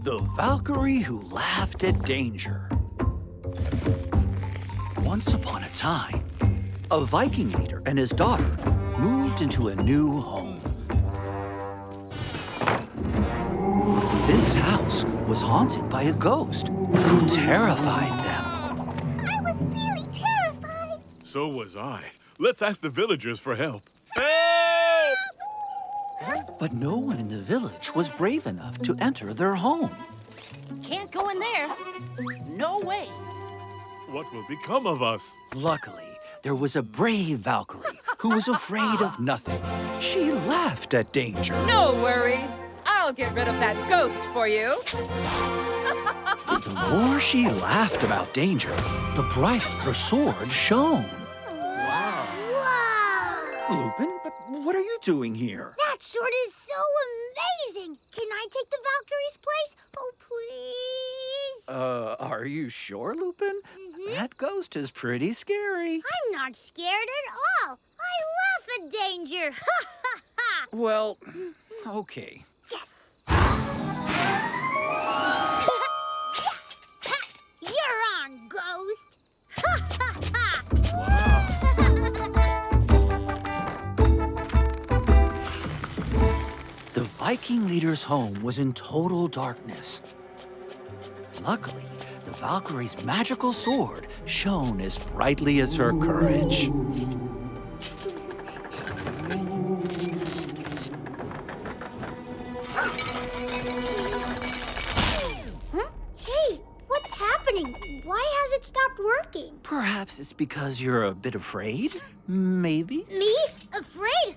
The Valkyrie who laughed at danger. Once upon a time, a Viking leader and his daughter moved into a new home. This house was haunted by a ghost who terrified them. I was really terrified. So was I. Let's ask the villagers for help. But no one in the village was brave enough to enter their home. Can't go in there. No way. What will become of us? Luckily, there was a brave Valkyrie who was afraid of nothing. She laughed at danger. No worries. I'll get rid of that ghost for you. The more she laughed about danger, the brighter her sword shone. Wow! Lupin, but what are you doing here? That sword is so amazing! Can I take the Valkyrie's place? Oh, please! Are you sure, Lupin? That ghost is pretty scary. I'm not scared at all. I laugh at danger. Ha ha ha! Well, okay. Yes! You're on, ghost! Ha ha ha! The Viking leader's home was in total darkness. Luckily, the Valkyrie's magical sword shone as brightly as her courage. Huh? Hey, what's happening? Why has it stopped working? Perhaps it's because you're a bit afraid? Maybe? Me? Afraid?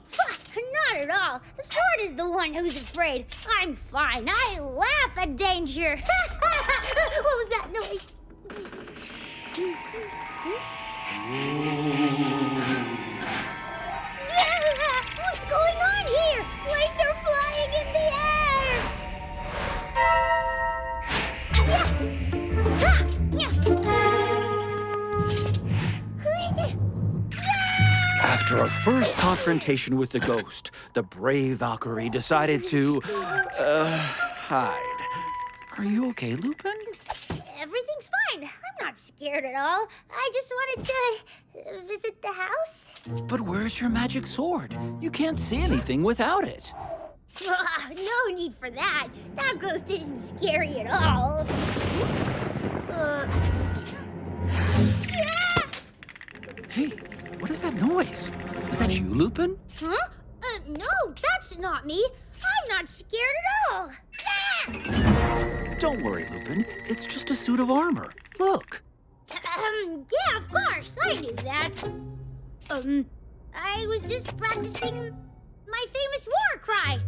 Not at all. The sword is the one who's afraid. I'm fine. I laugh at danger. What was that noise? What's going on here? Planes are flying in the air. After a first confrontation with the ghost, the brave Valkyrie decided to, hide. Are you okay, Lupin? Everything's fine. I'm not scared at all. I just wanted to visit the house. But where's your magic sword? You can't see anything without it. No need for that. That ghost isn't scary at all. Hey, what is that noise? Was that you, Lupin? Huh? No, that's not me. I'm not scared at all. Don't worry, Lupin. It's just a suit of armor. Look. Yeah, of course. I knew that. I was just practicing my famous war cry.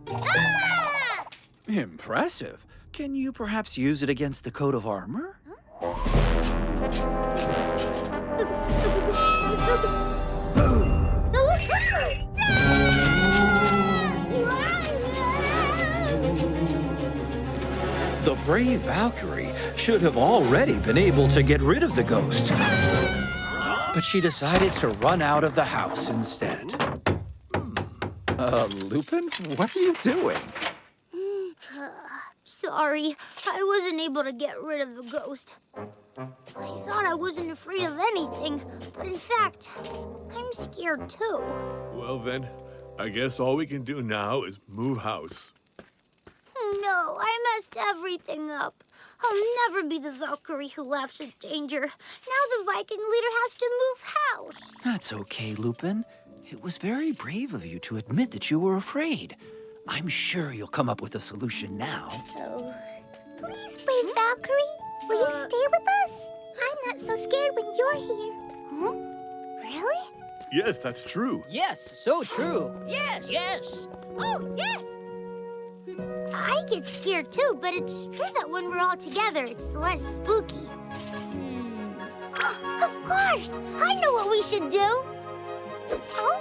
Ah! Impressive. Can you perhaps use it against the coat of armor? The brave Valkyrie should have already been able to get rid of the ghost. But she decided to run out of the house instead. Lupin, what are you doing? Sorry, I wasn't able to get rid of the ghost. I thought I wasn't afraid of anything, but in fact, I'm scared too. Well then, I guess all we can do now is move house. No, I messed everything up. I'll never be the Valkyrie who laughs at danger. Now the Viking leader has to move house. That's okay, Lupin. It was very brave of you to admit that you were afraid. I'm sure you'll come up with a solution now. Oh. Please, brave Valkyrie, will you stay with us? I'm not so scared when you're here. Huh? Really? Yes, that's true. Yes, so true. Yes. Yes. Oh, yes! I get scared too, but it's true that when we're all together, it's less spooky. Of course! I know what we should do! Oh?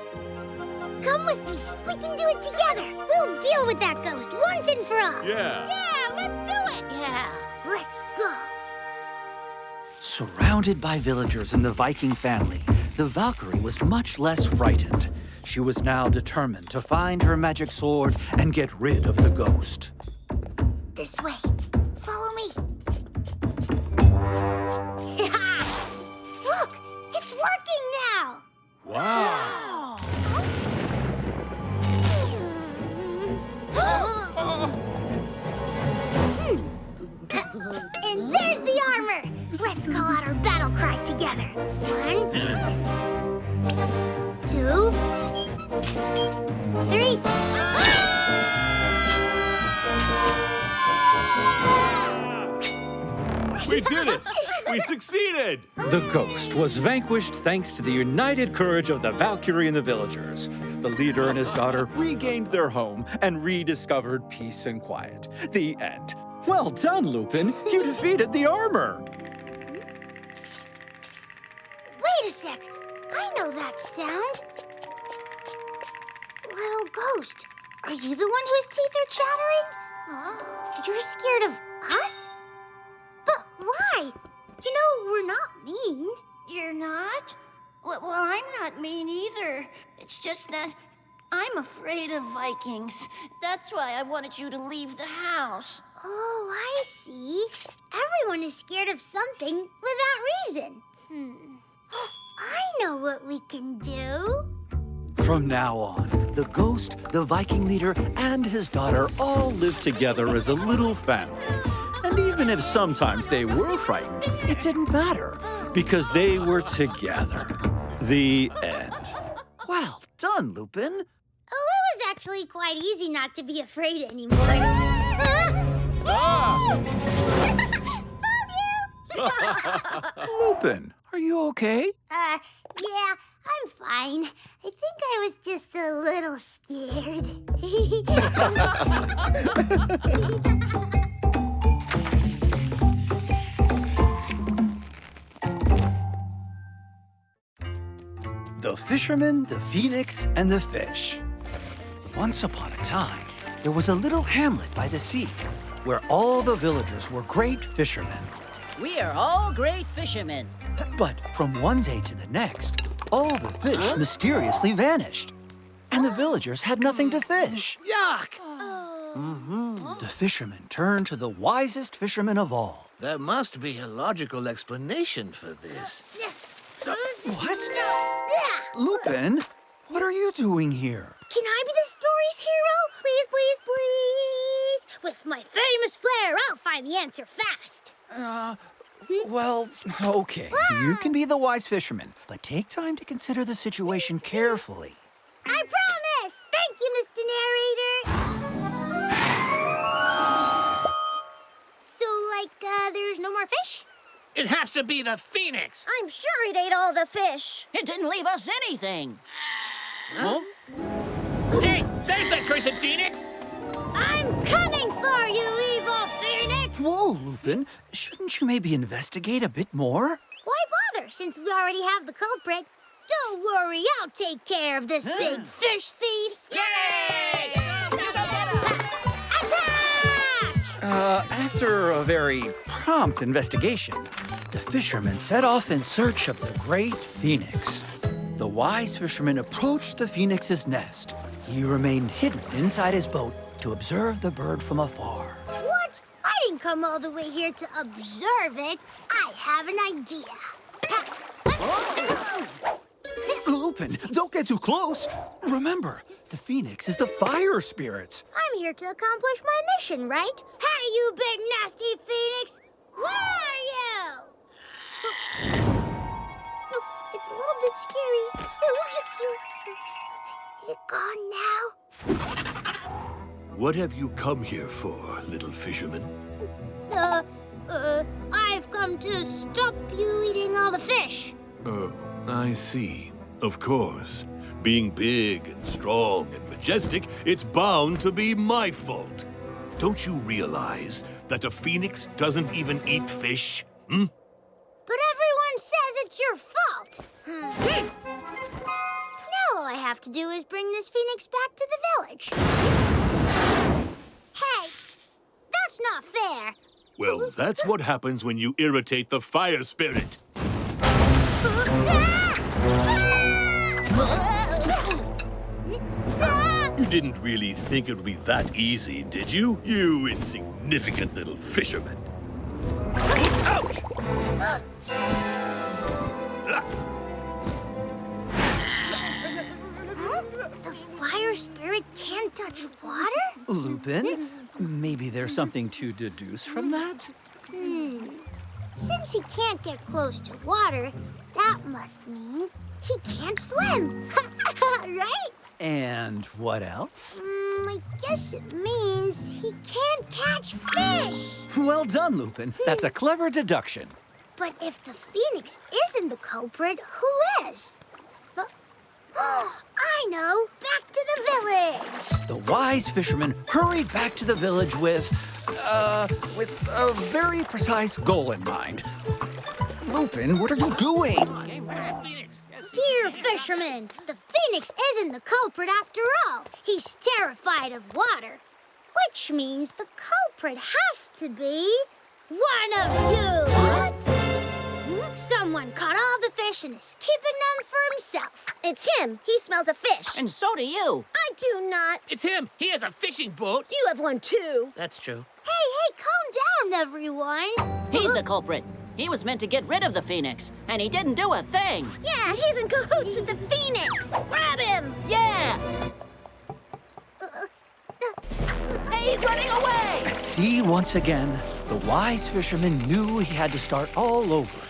Come with me. We can do it together. We'll deal with that ghost once and for all. Yeah. Yeah, let's do it. Yeah, let's go. Surrounded by villagers and the Viking family, the Valkyrie was much less frightened. She was now determined to find her magic sword and get rid of the ghost. This way. Follow me. Look, it's working now. Wow. And there's the armor. Let's call out our battle cry together. 1, 2, 3. We did it! We succeeded! The ghost was vanquished thanks to the united courage of the Valkyrie and the villagers. The leader and his daughter regained their home and rediscovered peace and quiet. The end. Well done, Lupin. You defeated the armor. Wait a sec. I know that sound. Little ghost, are you the one whose teeth are chattering? You're scared of us? But why? You know, we're not mean. You're not? Well, I'm not mean either. It's just that I'm afraid of Vikings. That's why I wanted you to leave the house. Oh, I see. Everyone is scared of something without reason. I know what we can do. From now on, the ghost, the Viking leader, and his daughter all lived together as a little family. And even if sometimes they were frightened, it didn't matter, because they were together. The end. Well done, Lupin. Oh, it was actually quite easy not to be afraid anymore. Lupin, are you okay? Yeah, I'm fine. I think I was just a little scared. The Fisherman, the Phoenix, and the Fish. Once upon a time, there was a little hamlet by the sea where all the villagers were great fishermen. We are all great fishermen. But from one day to the next, all the fish mysteriously vanished, and the villagers had nothing to fish. Yuck! The fishermen turned to the wisest fisherman of all. There must be a logical explanation for this. What? Lupin, what are you doing here? Can I be the story's hero? Please, please, please. With my famous flair, I'll find the answer fast. Well, okay. You can be the wise fisherman, but take time to consider the situation carefully. I promise. Thank you, Mr. Narrator. So, there's no more fish? It has to be the Phoenix! I'm sure it ate all the fish. It didn't leave us anything. Huh? Hey, there's that cursed Phoenix! I'm coming for you, evil Phoenix! Whoa, Lupin. Shouldn't you maybe investigate a bit more? Why bother, since we already have the culprit? Don't worry, I'll take care of this big fish thief. Yay! Attack! After a very prompt investigation, the fishermen set off in search of the great Phoenix. The wise fisherman approached the Phoenix's nest. He remained hidden inside his boat to observe the bird from afar. What? I didn't come all the way here to observe it. I have an idea. Lupin, don't get too close. Remember, the Phoenix is the fire spirits. I'm here to accomplish my mission, right? Hey, you big nasty Phoenix! Where are you? Oh, it's a little bit scary. Is it gone now? What have you come here for, little fisherman? I've come to stop you eating all the fish. Oh, I see. Of course. Being big and strong and majestic, it's bound to be my fault. Don't you realize that a phoenix doesn't even eat fish? But everyone says it's your fault. Now all I have to do is bring this phoenix back to the village. Hey, that's not fair. Well, that's what happens when you irritate the fire spirit. didn't really think it would be that easy, did you? You insignificant little fisherman. Ouch! The fire spirit can't touch water? Lupin, maybe there's something to deduce from that? Since he can't get close to water, that must mean he can't swim. Right? And what else? I guess it means he can't catch fish. Well done, Lupin. That's a clever deduction. But if the phoenix isn't the culprit, who is? I know! Back to the village! The wise fisherman hurried back to the village with a very precise goal in mind. Lupin, what are you doing? Dear fisherman, the phoenix isn't the culprit after all. He's terrified of water. Which means the culprit has to be one of you! What? Someone caught all the fish and is keeping them for himself. It's him. He smells a fish. And so do you. I do not. It's him. He has a fishing boat. You have one too. That's true. Hey, calm down, everyone. He's the culprit. He was meant to get rid of the phoenix, and he didn't do a thing. Yeah, he's in cahoots with the phoenix. Grab him. Yeah! Hey, he's running away! At sea once again, the wise fisherman knew he had to start all over.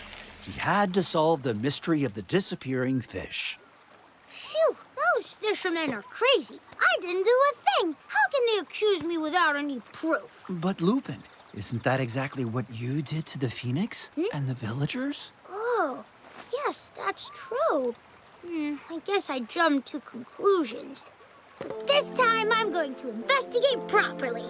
He had to solve the mystery of the disappearing fish. Phew, those fishermen are crazy. I didn't do a thing. How can they accuse me without any proof? But Lupin, isn't that exactly what you did to the phoenix and the villagers? Oh, yes, that's true. I guess I jumped to conclusions. But this time I'm going to investigate properly.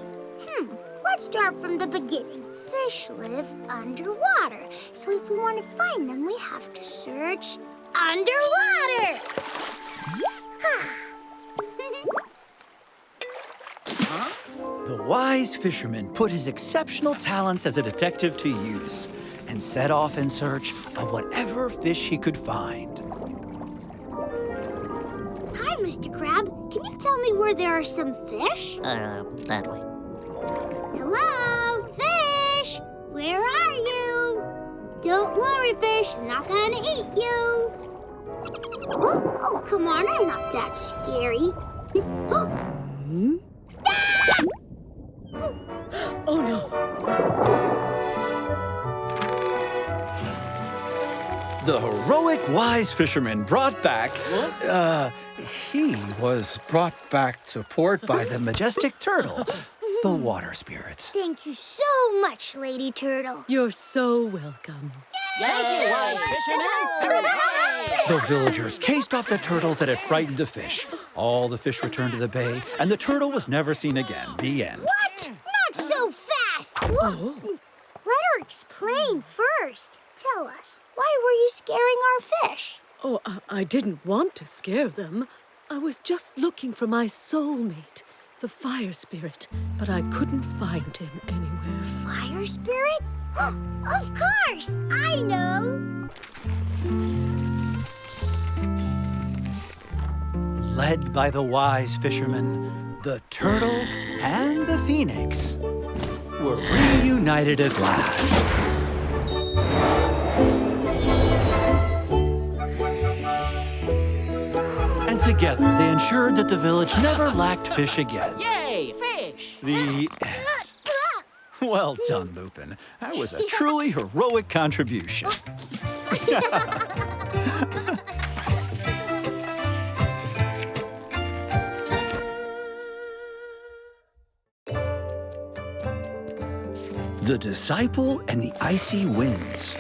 Let's start from the beginning. Fish live underwater. So if we want to find them, we have to search underwater. The wise fisherman put his exceptional talents as a detective to use and set off in search of whatever fish he could find. Hi, Mr. Crab. Can you tell me where there are some fish? That way. Hello, fish! Where are you? Don't worry, fish. I'm not gonna eat you. Oh, come on. I'm not that scary. Oh no! The heroic wise fisherman brought back... he was brought back to port by the majestic turtle, the water spirit. Thank you so much, Lady Turtle. You're so welcome. Thank you, wise fisherman. The villagers chased off the turtle that had frightened the fish. All the fish returned to the bay, and the turtle was never seen again. The end. What? Not so fast! Let her explain first. Tell us, why were you scaring our fish? Oh, I didn't want to scare them. I was just looking for my soulmate, the fire spirit, but I couldn't find him anywhere. Fire spirit? Of course! I know! Led by the wise fisherman, the turtle and the phoenix were reunited at last. And together, they ensured that the village never lacked fish again. Yay, fish! The end. Well done, Lupin. That was a truly heroic contribution. The Disciple and the Icy Winds.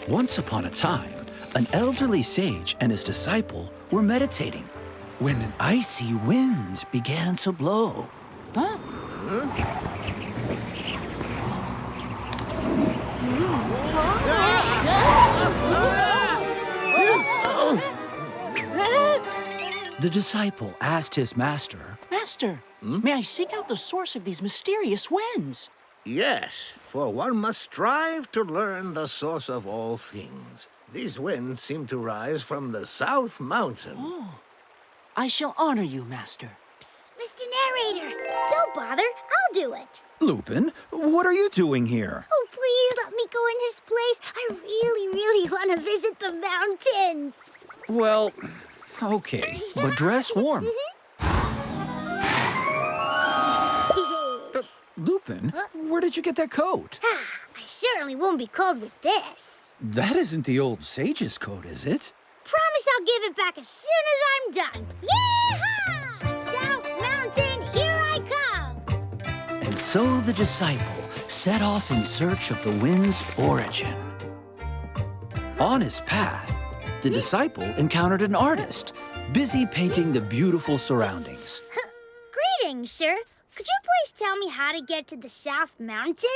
Once upon a time, an elderly sage and his disciple were meditating when an icy wind began to blow. The disciple asked his master, Master, may I seek out the source of these mysterious winds? Yes, for one must strive to learn the source of all things. These winds seem to rise from the South Mountain. I shall honor you, Master. Mr. Narrator, don't bother. I'll do it. Lupin, what are you doing here? Oh, please let me go in his place. I really, really want to visit the mountains. Well, okay, but dress warm. Lupin, where did you get that coat? I certainly won't be cold with this. That isn't the old sage's coat, is it? Promise I'll give it back as soon as I'm done. Yeehaw! South Mountain, here I come! And so the disciple set off in search of the wind's origin. On his path, the disciple encountered an artist, busy painting the beautiful surroundings. Greetings, sir. Could you please tell me how to get to the South Mountain?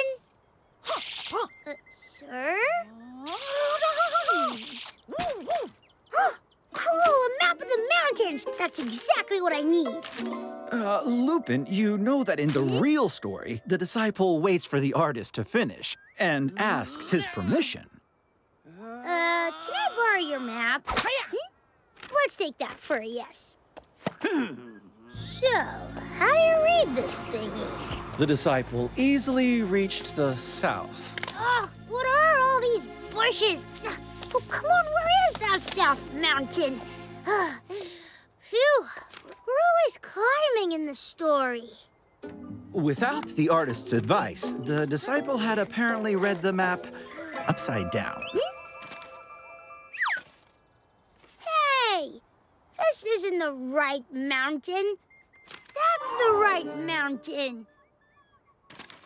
Sir? Cool, a map of the mountains. That's exactly what I need. Lupin, you know that in the real story, the disciple waits for the artist to finish and asks his permission. Can I borrow your map? Let's take that for a yes. So, how do you read this thingy? The disciple easily reached the south. Oh, what are all these bushes? Oh, come on, where is that South Mountain? Phew, we're always climbing in the story. Without the artist's advice, the disciple had apparently read the map upside down. Hey, this isn't the right mountain. That's the right mountain.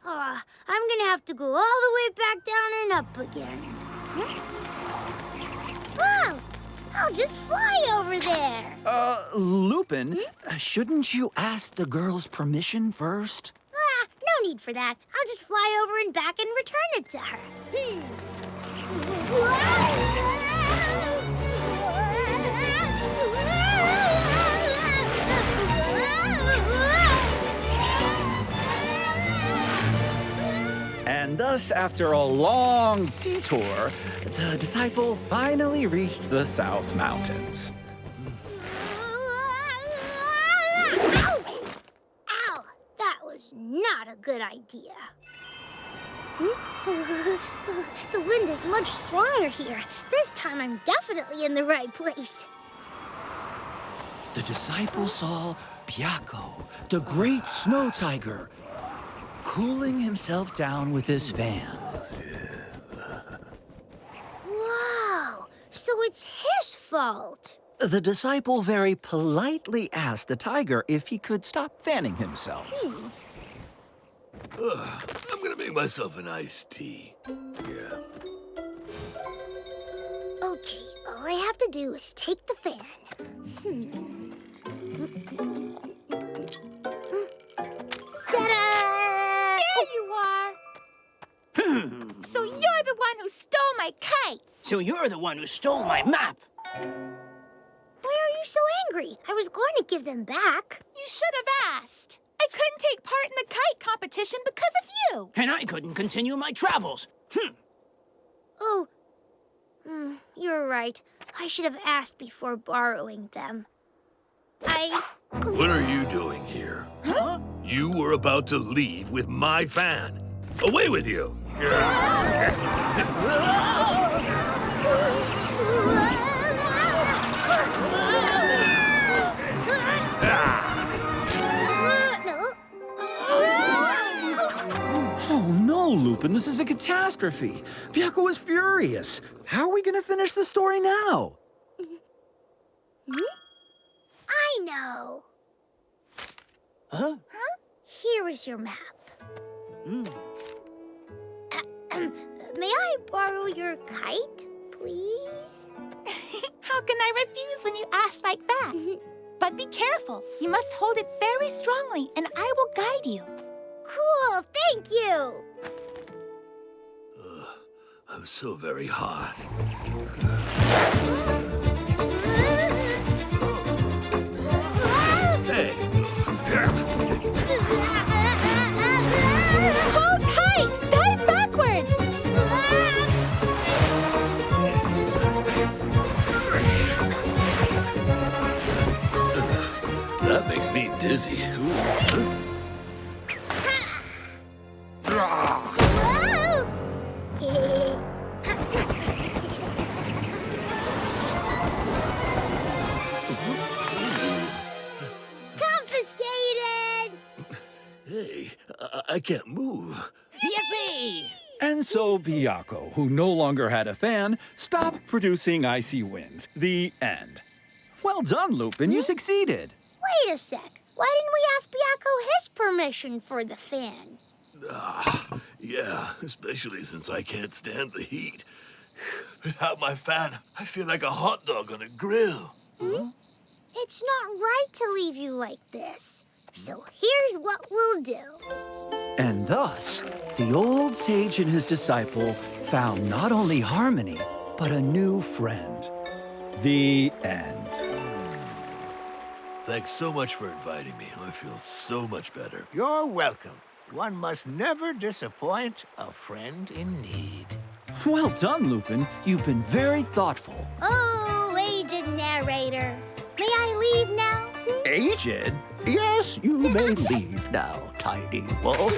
I'm gonna have to go all the way back down and up again. Wow, I'll just fly over there. Lupin, shouldn't you ask the girl's permission first? No need for that. I'll just fly over and back and return it to her. And thus, after a long detour, the disciple finally reached the South Mountains. Ouch! Ow! That was not a good idea. The wind is much stronger here. This time I'm definitely in the right place. The disciple saw Byakko, the great snow tiger, cooling himself down with his fan. Wow! So it's his fault. The disciple very politely asked the tiger if he could stop fanning himself. I'm gonna make myself an iced tea. Yeah. Okay, all I have to do is take the fan. Ta-da! There you are. So you're the one who stole my kite. So you're the one who stole my map. Why are you so angry? I was going to give them back. You should have asked. I couldn't take part in the kite competition because of you. And I couldn't continue my travels. Oh, you're right. I should have asked before borrowing them. What are you doing here? Huh? You were about to leave with my fan. Away with you! Oh no, Lupin, this is a catastrophe. Byakko is furious. How are we going to finish the story now? I know. Huh? Here is your map. May I borrow your kite, please? How can I refuse when you ask like that? But be careful. You must hold it very strongly, and I will guide you. Cool, thank you. I'm so very hot. Hey! Hold tight! Dive backwards! That makes me dizzy. Ooh. can't move. Yippee! And so Byakuo, who no longer had a fan, stopped producing icy winds. The end. Well done, Lupin. You succeeded. Wait a sec. Why didn't we ask Byakuo his permission for the fan? Yeah, especially since I can't stand the heat. Without my fan, I feel like a hot dog on a grill. It's not right to leave you like this. So here's what we'll do. And thus, the old sage and his disciple found not only harmony, but a new friend. The end. Thanks so much for inviting me. I feel so much better. You're welcome. One must never disappoint a friend in need. Well done, Lupin. You've been very thoughtful. Oh, aged narrator. May I leave now? Aged? Yes, you may leave now, tiny wolf.